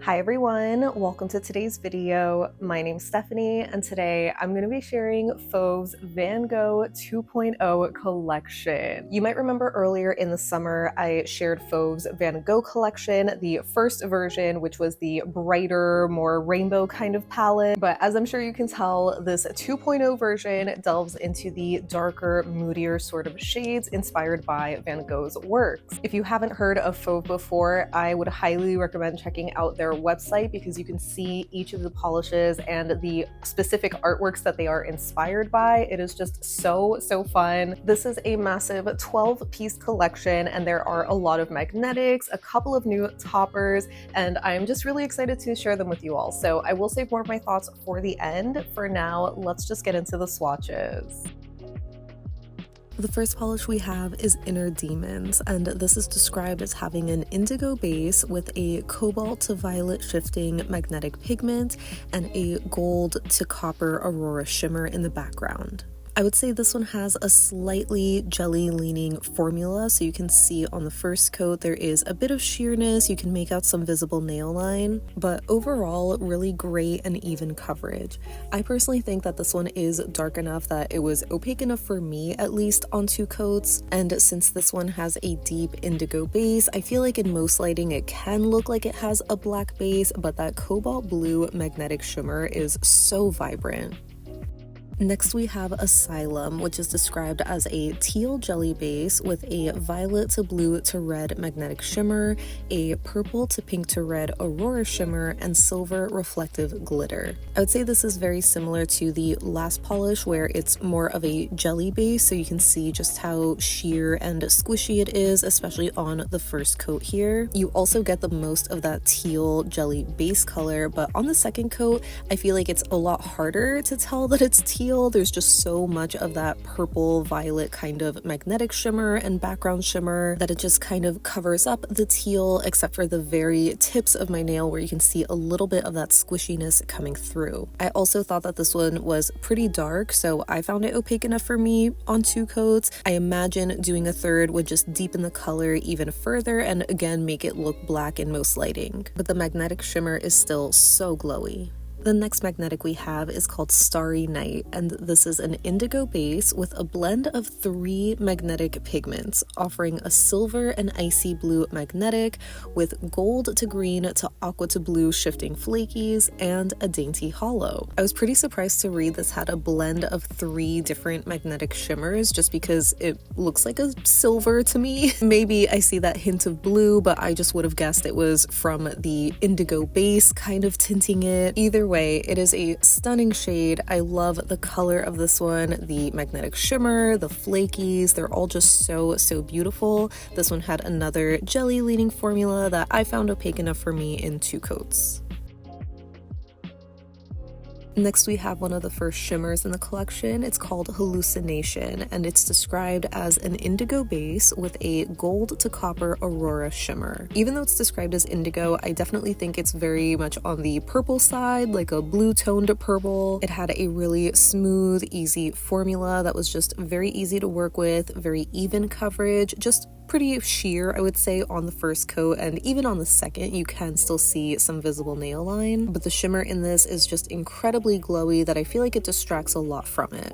Hi everyone, welcome to today's video. My name's Stephanie and today I'm going to be sharing Fauve's Van Gogh 2.0 collection. You might remember earlier in the summer I shared Fauve's Van Gogh collection, the first version, which was the brighter, more rainbow kind of palette. But as I'm sure you can tell, this 2.0 version delves into the darker, moodier sort of shades inspired by Van Gogh's works. If you haven't heard of Fauve before, I would highly recommend checking out their website because you can see each of the polishes and the specific artworks that they are inspired by. It is just so fun. This is a massive 12-piece collection and there are a lot of magnetics, a couple of new toppers, and I'm just really excited to share them with you all. So I will save more of my thoughts for the end. For now, let's just get into the swatches. The first polish we have is Inner Demons, and this is described as having an indigo base with a cobalt to violet shifting magnetic pigment and a gold to copper aurora shimmer in the background. I would say this one has a slightly jelly leaning formula, so you can see on the first coat there is a bit of sheerness, you can make out some visible nail line, but overall really great and even coverage. I personally think that this one is dark enough that it was opaque enough for me, at least on 2 coats, and since this one has a deep indigo base, I feel like in most lighting it can look like it has a black base, but that cobalt blue magnetic shimmer is so vibrant. Next we have Asylum, which is described as a teal jelly base with a violet to blue to red magnetic shimmer, a purple to pink to red aurora shimmer, and silver reflective glitter. I would say this is very similar to the last polish where it's more of a jelly base, so you can see just how sheer and squishy it is, especially on the first coat here. You also get the most of that teal jelly base color, but on the second coat, I feel like it's a lot harder to tell that it's teal. There's just so much of that purple violet kind of magnetic shimmer and background shimmer that it just kind of covers up the teal, except for the very tips of my nail where you can see a little bit of that squishiness coming through. I also thought that this one was pretty dark, so I found it opaque enough for me on 2 coats. I imagine doing a third would just deepen the color even further and again make it look black in most lighting, but the magnetic shimmer is still so glowy. The next magnetic we have is called Starry Night, and this is an indigo base with a blend of 3 magnetic pigments, offering a silver and icy blue magnetic with gold to green to aqua to blue shifting flakies and a dainty hollow. I was pretty surprised to read this had a blend of 3 different magnetic shimmers just because it looks like a silver to me. Maybe I see that hint of blue, but I just would have guessed it was from the indigo base kind of tinting it. Either way, it is a stunning shade. I love the color of this one, the magnetic shimmer, the flakies, they're all just so beautiful. This one had another jelly leaning formula that I found opaque enough for me in 2 coats. Next we have one of the first shimmers in the collection. It's called Hallucination, and it's described as an indigo base with a gold to copper aurora shimmer. Even though it's described as indigo, I definitely think it's very much on the purple side, like a blue toned purple. It had a really smooth, easy formula that was just very easy to work with, very even coverage, just pretty sheer, I would say, on the first coat, and even on the second you can still see some visible nail line, but the shimmer in this is just incredibly glowy that I feel like it distracts a lot from it.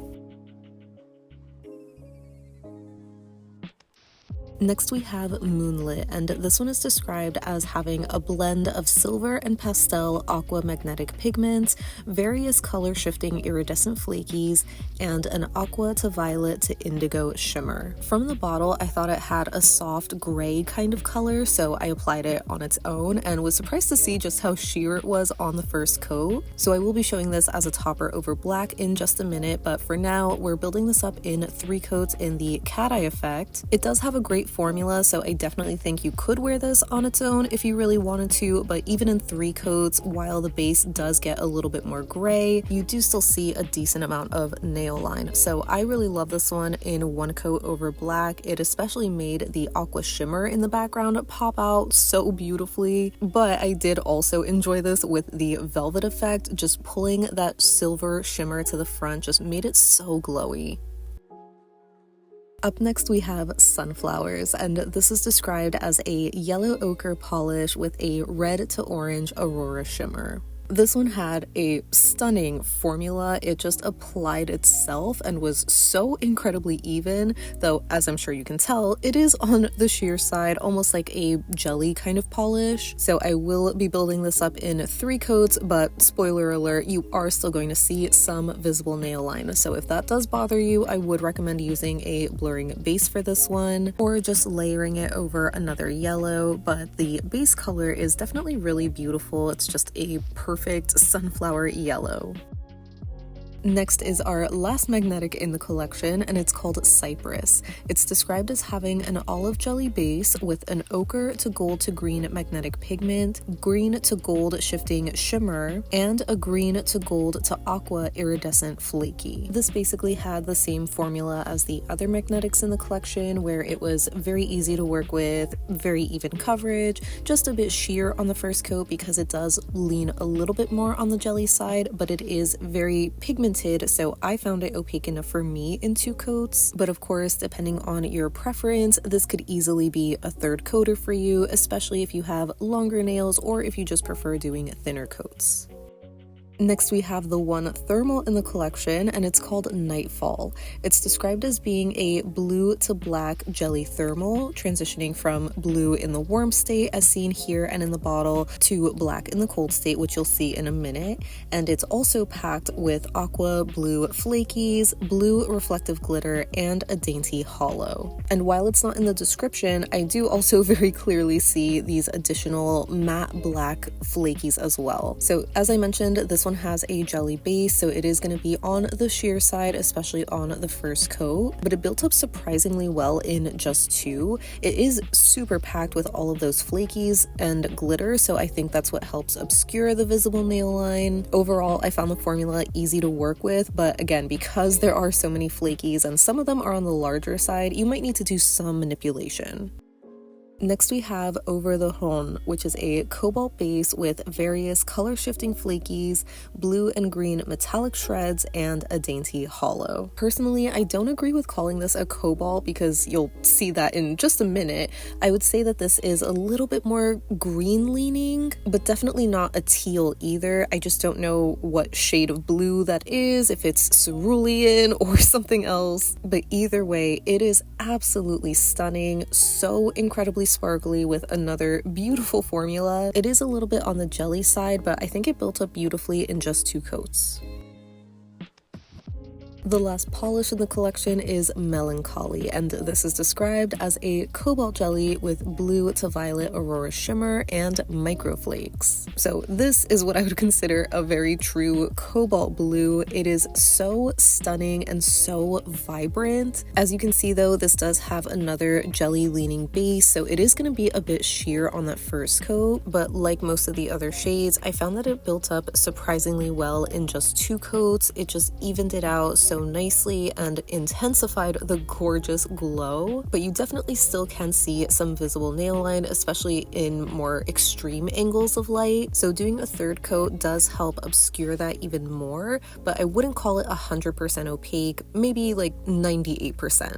Next we have Moonlit, and this one is described as having a blend of silver and pastel aqua magnetic pigments, various color shifting iridescent flakies, and an aqua to violet to indigo shimmer. From the bottle, I thought it had a soft gray kind of color, so I applied it on its own and was surprised to see just how sheer it was on the first coat. So I will be showing this as a topper over black in just a minute, but for now we're building this up in 3 coats in the cat eye effect. It does have a great formula, so I definitely think you could wear this on its own if you really wanted to, but even in 3 coats, while the base does get a little bit more gray, you do still see a decent amount of nail line. So I really love this one in 1 coat over black. It especially made the aqua shimmer in the background pop out so beautifully, but I did also enjoy this with the velvet effect. Just pulling that silver shimmer to the front just made it so glowy. Up next we have Sunflowers, and this is described as a yellow ochre polish with a red to orange aurora shimmer. This one had a stunning formula. It just applied itself and was so incredibly even, though as I'm sure you can tell, it is on the sheer side, almost like a jelly kind of polish. So I will be building this up in 3 coats, but spoiler alert, you are still going to see some visible nail line. So if that does bother you, I would recommend using a blurring base for this one, or just layering it over another yellow, but the base color is definitely really beautiful. It's just a perfect sunflower yellow. Next is our last magnetic in the collection, and it's called Cypress. It's described as having an olive jelly base with an ochre to gold to green magnetic pigment, green to gold shifting shimmer, and a green to gold to aqua iridescent flaky. This basically had the same formula as the other magnetics in the collection, where it was very easy to work with, very even coverage, just a bit sheer on the first coat because it does lean a little bit more on the jelly side, but it is very pigmented, so I found it opaque enough for me in 2 coats. But of course, depending on your preference, this could easily be a 3rd coater for you, especially if you have longer nails or if you just prefer doing thinner coats. Next we have the one thermal in the collection, and it's called Nightfall. It's described as being a blue to black jelly thermal, transitioning from blue in the warm state as seen here and in the bottle to black in the cold state, which you'll see in a minute. And it's also packed with aqua blue flakies, blue reflective glitter, and a dainty hollow. And while it's not in the description, I do also very clearly see these additional matte black flakies as well. So as I mentioned, this one has a jelly base, so it is going to be on the sheer side, especially on the first coat, but it built up surprisingly well in just 2. It is super packed with all of those flakies and glitter, so I think that's what helps obscure the visible nail line. Overall, I found the formula easy to work with, but again, because there are so many flakies and some of them are on the larger side, you might need to do some manipulation. Next we have Over the Rhône, which is a cobalt base with various color shifting flakies, blue and green metallic shreds, and a dainty hollow. Personally, I don't agree with calling this a cobalt because you'll see that in just a minute. I would say that this is a little bit more green leaning, but definitely not a teal either. I just don't know what shade of blue that is, if it's cerulean or something else, but either way, it is absolutely stunning, so incredibly sparkly with another beautiful formula. It is a little bit on the jelly side, but I think it built up beautifully in just 2 coats. The last polish in the collection is Melancholy, and this is described as a cobalt jelly with blue to violet aurora shimmer and microflakes. So this is what I would consider a very true cobalt blue. It is so stunning and so vibrant. As you can see though, this does have another jelly leaning base, so it is going to be a bit sheer on that first coat, but like most of the other shades, I found that it built up surprisingly well in just 2 coats. It just evened it out so nicely and intensified the gorgeous glow, but you definitely still can see some visible nail line, especially in more extreme angles of light. So doing a 3rd coat does help obscure that even more, but I wouldn't call it 100% opaque, maybe like 98%.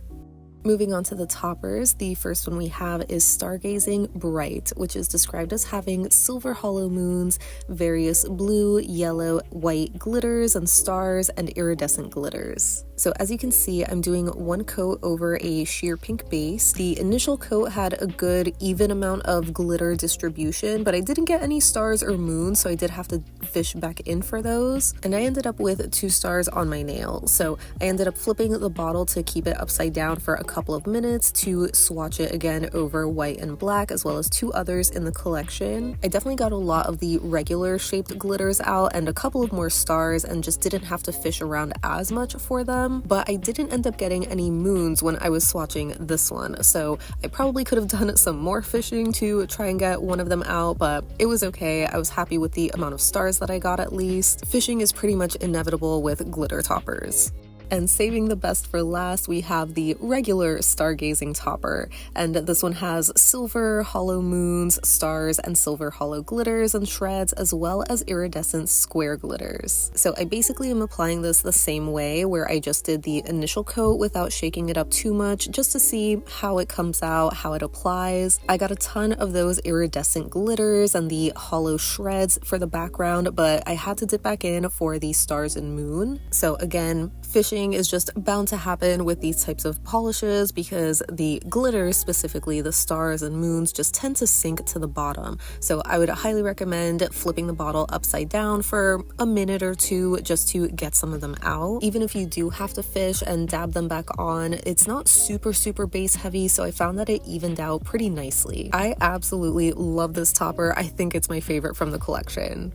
Moving on to the toppers, the first one we have is Stargazing Bright, which is described as having silver hollow moons, various blue, yellow, white glitters and stars, and iridescent glitters. So as you can see, I'm doing 1 coat over a sheer pink base. The initial coat had a good even amount of glitter distribution, but I didn't get any stars or moons, so I did have to fish back in for those. And I ended up with 2 stars on my nail. So I ended up flipping the bottle to keep it upside down for a couple of minutes to swatch it again over white and black, as well as 2 others in the collection. I definitely got a lot of the regular shaped glitters out and a couple of more stars, and just didn't have to fish around as much for them. But I didn't end up getting any moons when I was swatching this one, so I probably could have done some more fishing to try and get one of them out, but it was okay. I was happy with the amount of stars that I got at least. Fishing is pretty much inevitable with glitter toppers. And saving the best for last, we have the regular Stargazing topper, and this one has silver hollow moons, stars, and silver hollow glitters and shreds, as well as iridescent square glitters. So I basically am applying this the same way, where I just did the initial coat without shaking it up too much, just to see how it comes out, how it applies. I got a ton of those iridescent glitters and the hollow shreds for the background, but I had to dip back in for the stars and moon. So again, fishing is just bound to happen with these types of polishes because the glitters, specifically the stars and moons, just tend to sink to the bottom. So I would highly recommend flipping the bottle upside down for a minute or two just to get some of them out. Even if you do have to fish and dab them back on, it's not super base heavy, so I found that it evened out pretty nicely. I absolutely love this topper. I think it's my favorite from the collection.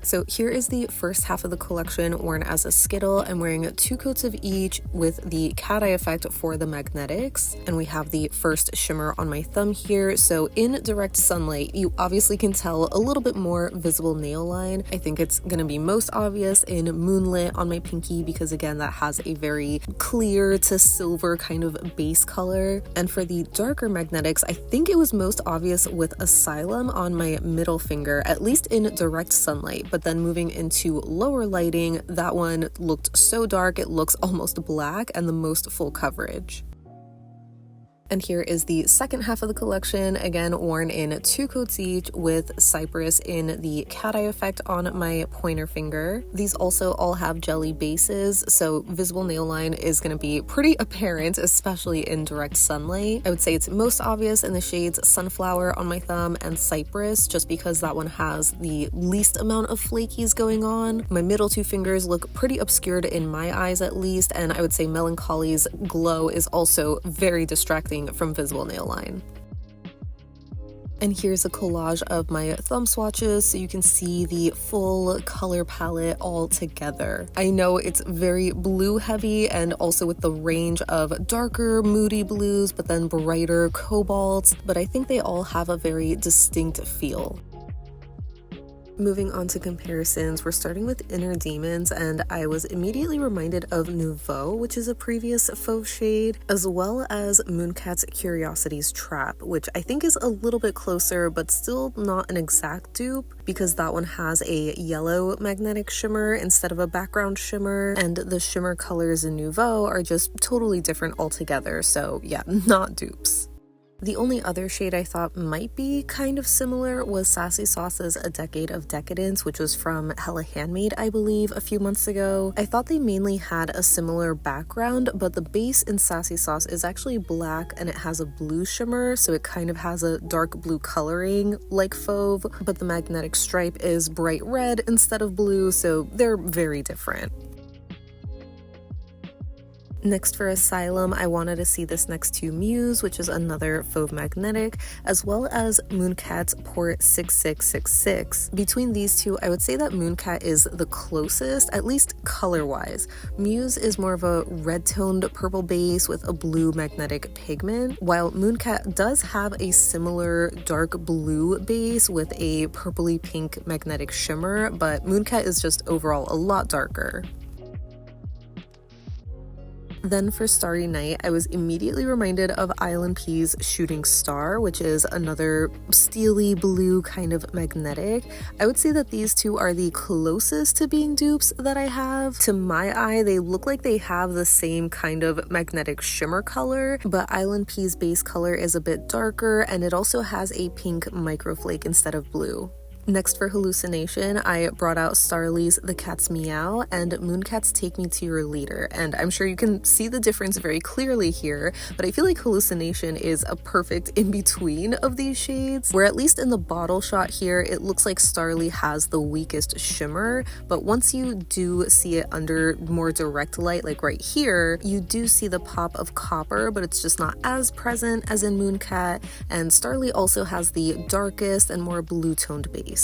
So here is the first half of the collection worn as a skittle. I'm wearing 2 coats of each with the cat eye effect for the magnetics. And we have the first shimmer on my thumb here. So in direct sunlight, you obviously can tell a little bit more visible nail line. I think it's going to be most obvious in Moonlit on my pinky because again, that has a very clear to silver kind of base color. And for the darker magnetics, I think it was most obvious with Asylum on my middle finger, at least in direct sunlight. But then moving into lower lighting, that one looked so dark it looks almost black and the most full coverage. And here is the second half of the collection, again worn in 2 coats each with Cypress in the cat eye effect on my pointer finger. These also all have jelly bases, so visible nail line is going to be pretty apparent, especially in direct sunlight. I would say it's most obvious in the shades Sunflower on my thumb and Cypress, just because that one has the least amount of flakies going on. My middle 2 fingers look pretty obscured in my eyes at least, and I would say Melancholy's glow is also very distracting from visible nail line. And here's a collage of my thumb swatches so you can see the full color palette all together. I know it's very blue heavy and also with the range of darker moody blues but then brighter cobalts, but I think they all have a very distinct feel. Moving on to comparisons, we're starting with Inner Demons, and I was immediately reminded of Nouveau, which is a previous Fauve shade, as well as Mooncat's Curiosity's Trap, which I think is a little bit closer, but still not an exact dupe, because that one has a yellow magnetic shimmer instead of a background shimmer, and the shimmer colors in Nouveau are just totally different altogether, so yeah, not dupes. The only other shade I thought might be kind of similar was Sassy Sauce's A Decade of Decadence, which was from Hella Handmade, I believe, a few months ago. I thought they mainly had a similar background, but the base in Sassy Sauce is actually black and it has a blue shimmer, so it kind of has a dark blue coloring like Fauve, but the magnetic stripe is bright red instead of blue, so they're very different. Next for Asylum, I wanted to see this next to Muse, which is another Fauve magnetic, as well as Mooncat's Port 6666. Between these two, I would say that Mooncat is the closest, at least color-wise. Muse is more of a red-toned purple base with a blue magnetic pigment, while Mooncat does have a similar dark blue base with a purpley pink magnetic shimmer, but Mooncat is just overall a lot darker. Then for Starry Night, I was immediately reminded of ILNP's Shooting Star, which is another steely blue kind of magnetic. I would say that these two are the closest to being dupes that I have. To my eye, they look like they have the same kind of magnetic shimmer color, but ILNP's base color is a bit darker and it also has a pink microflake instead of blue. Next for Hallucination, I brought out Starry's The Cat's Meow and Mooncat's Take Me to Your Leader, and I'm sure you can see the difference very clearly here, but I feel like Hallucination is a perfect in-between of these shades, where at least in the bottle shot here, it looks like Starrily has the weakest shimmer, but once you do see it under more direct light, like right here, you do see the pop of copper, but it's just not as present as in Mooncat, and Starrily also has the darkest and more blue-toned base.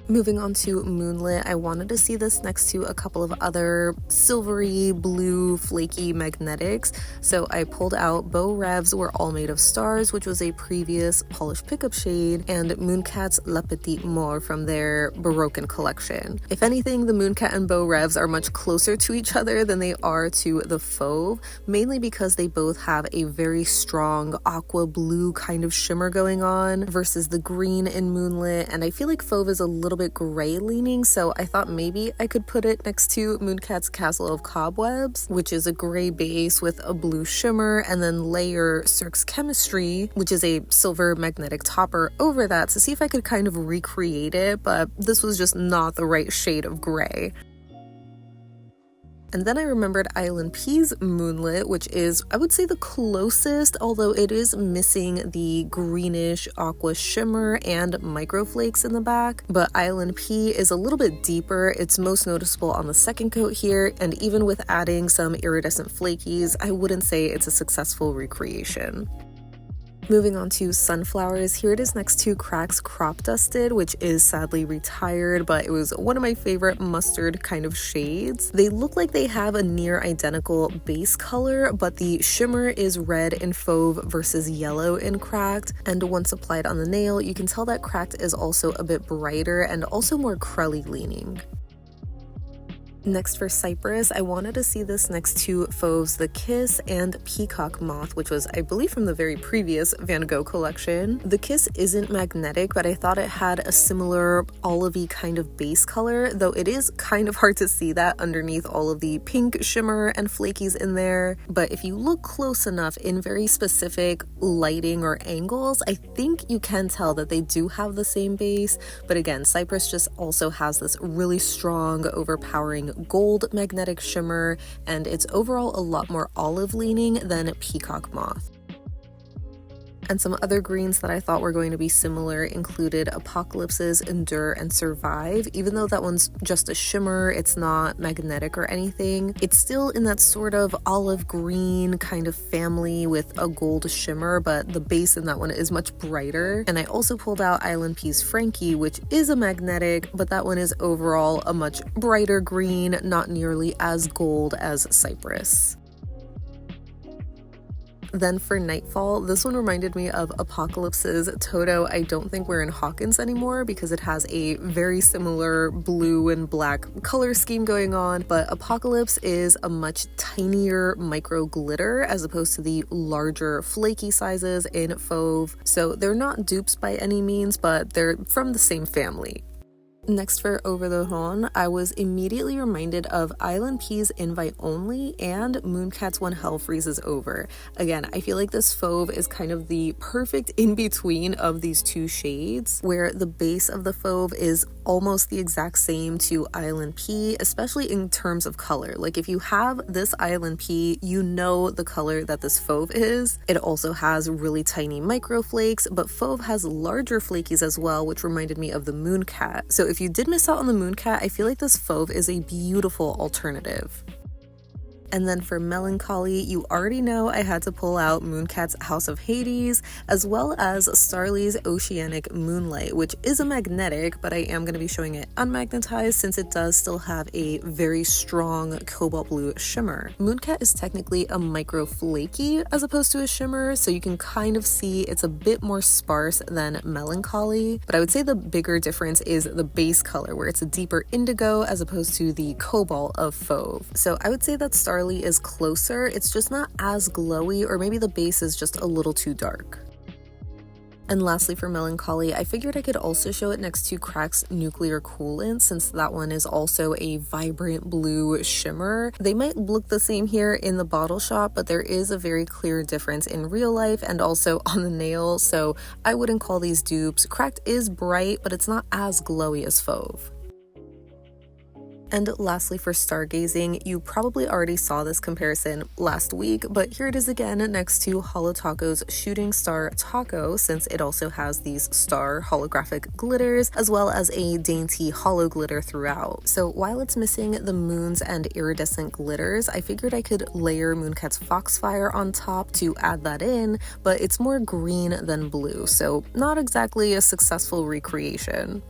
Moving on to Moonlit, I wanted to see this next to a couple of other silvery, blue, flaky magnetics, so I pulled out Beau Reves Were All Made of Stars, which was a previous polished pickup shade, and Mooncat's Petit Mort from their Baroque collection. If anything, the Mooncat and Beau Reves are much closer to each other than they are to the Fauve, mainly because they both have a very strong aqua blue kind of shimmer going on versus the green in Moonlit, and I feel like Fauve is a little bit gray leaning, so I thought maybe I could put it next to Mooncat's Castle of Cobwebs, which is a gray base with a blue shimmer, and then layer Cirque Chemistry, which is a silver magnetic topper over that to see if I could kind of recreate it, but this was just not the right shade of gray. And then I remembered ILNP's Moonlit, which is, I would say, the closest, although it is missing the greenish aqua shimmer and microflakes in the back. But ILNP is a little bit deeper. It's most noticeable on the second coat here, and even with adding some iridescent flakies, I wouldn't say it's a successful recreation. Moving on to Sunflowers, here it is next to Crack's Crop Dusted, which is sadly retired, but it was one of my favorite mustard kind of shades. They look like they have a near identical base color, but the shimmer is red in Fauve versus yellow in Cracked, and once applied on the nail, you can tell that Cracked is also a bit brighter and also more crelly leaning. Next for Cypress, I wanted to see this next to Fauve's The Kiss and Peacock Moth, which was, I believe, from the very previous Van Gogh collection. The Kiss isn't magnetic, but I thought it had a similar olivey kind of base color, though it is kind of hard to see that underneath all of the pink shimmer and flakies in there. But if you look close enough in very specific lighting or angles, I think you can tell that they do have the same base. But again, Cypress just also has this really strong, overpowering gold magnetic shimmer, and it's overall a lot more olive leaning than Peacock Moth. And some other greens that I thought were going to be similar included Apocalypse's Endure and Survive. Even though that one's just a shimmer, it's not magnetic or anything, it's still in that sort of olive green kind of family with a gold shimmer, but the base in that one is much brighter. And I also pulled out ILNP's Frankie, which is a magnetic, but that one is overall a much brighter green, not nearly as gold as Cypress. Then for Nightfall, this one reminded me of Apocalypse's Toto. I don't think we're in Hawkins anymore because it has a very similar blue and black color scheme going on, but Apocalypse is a much tinier micro glitter as opposed to the larger flaky sizes in Fauve. So they're not dupes by any means, but they're from the same family. Next for Over the Rhône, I was immediately reminded of ILNP's Invite Only and Mooncat's When Hell Freezes Over. Again, I feel like this Fauve is kind of the perfect in-between of these two shades, where the base of the Fauve is almost the exact same to ILNP, especially in terms of color. Like if you have this ILNP, you know the color that this Fauve is. It also has really tiny micro flakes, but Fauve has larger flakies as well, which reminded me of the Mooncat. So if you did miss out on the Mooncat, I feel like this Fauve is a beautiful alternative. And then for Melancholy, you already know I had to pull out Mooncat's House of Hades, as well as Starry's Oceanic Moonlight, which is a magnetic, but I am going to be showing it unmagnetized since it does still have a very strong cobalt blue shimmer. Mooncat is technically a micro flaky as opposed to a shimmer, so you can kind of see it's a bit more sparse than Melancholy, but I would say the bigger difference is the base color, where it's a deeper indigo as opposed to the cobalt of Fauve. So I would say that Starrily is closer, it's just not as glowy, or maybe the base is just a little too dark. And lastly for Melancholy, I figured I could also show it next to Crack's Nuclear Coolant, since that one is also a vibrant blue shimmer. They might look the same here in the bottle shop, but there is a very clear difference in real life and also on the nail, so I wouldn't call these dupes. Cracked is bright, but it's not as glowy as Fauve. And lastly for Stargazing, you probably already saw this comparison last week, but here it is again next to Holo Taco's Shooting Star Taco, since it also has these star holographic glitters as well as a dainty hollow glitter throughout. So while it's missing the moons and iridescent glitters, I figured I could layer Mooncaf's Foxfire on top to add that in, but it's more green than blue, so not exactly a successful recreation.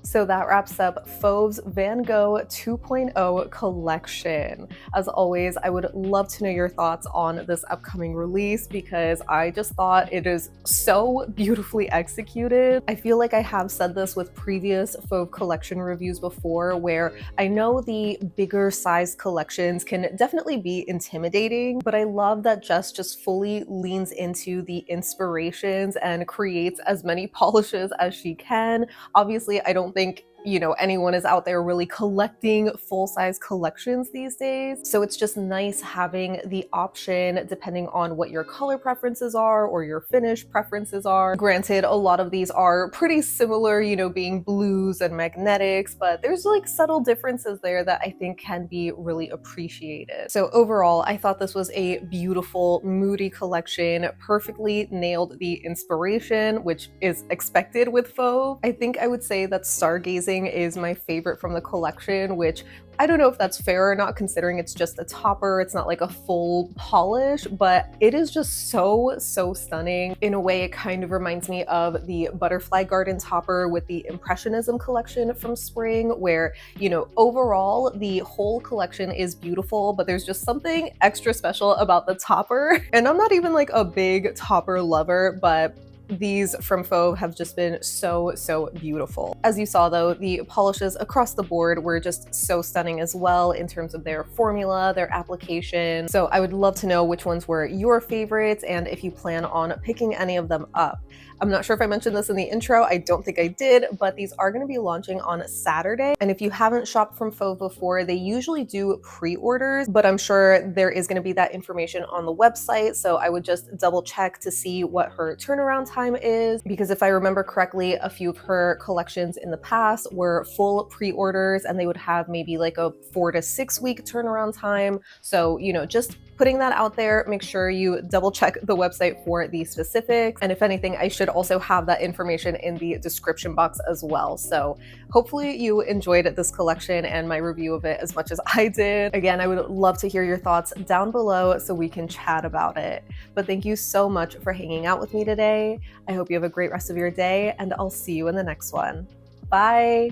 So that wraps up Fauve's Van Gogh 2.0 collection. As always, I would love to know your thoughts on this upcoming release because I just thought it is so beautifully executed. I feel like I have said this with previous Fauve collection reviews before, where I know the bigger size collections can definitely be intimidating, but I love that Jess just fully leans into the inspirations and creates as many polishes as she can. Obviously, I don't think anyone is out there really collecting full-size collections these days. So it's just nice having the option depending on what your color preferences are or your finish preferences are. Granted, a lot of these are pretty similar, being blues and magnetics, but there's like subtle differences there that I think can be really appreciated. So overall, I thought this was a beautiful, moody collection, perfectly nailed the inspiration, which is expected with Fauve. I think I would say that Stargazing is my favorite from the collection, which I don't know if that's fair or not considering it's just a topper, it's not like a full polish, but it is just so stunning. In a way, it kind of reminds me of the Butterfly Garden topper with the Impressionism collection from spring, where, overall the whole collection is beautiful, but there's just something extra special about the topper. And I'm not even like a big topper lover, but these from Fauve have just been so beautiful. As you saw though, the polishes across the board were just so stunning as well in terms of their formula, their application. So I would love to know which ones were your favorites and if you plan on picking any of them up. I'm not sure if I mentioned this in the intro, I don't think I did, but these are going to be launching on Saturday. And if you haven't shopped from Fauve before, they usually do pre-orders, but I'm sure there is going to be that information on the website. So I would just double check to see what her turnaround time is, because if I remember correctly, a few of her collections in the past were full pre-orders and they would have maybe like a 4 to 6 week turnaround time. So, just putting that out there, make sure you double check the website for the specifics. And if anything, I should also have that information in the description box as well. So hopefully you enjoyed this collection and my review of it as much as I did. Again, I would love to hear your thoughts down below so we can chat about it. But thank you so much for hanging out with me today. I hope you have a great rest of your day and I'll see you in the next one. Bye.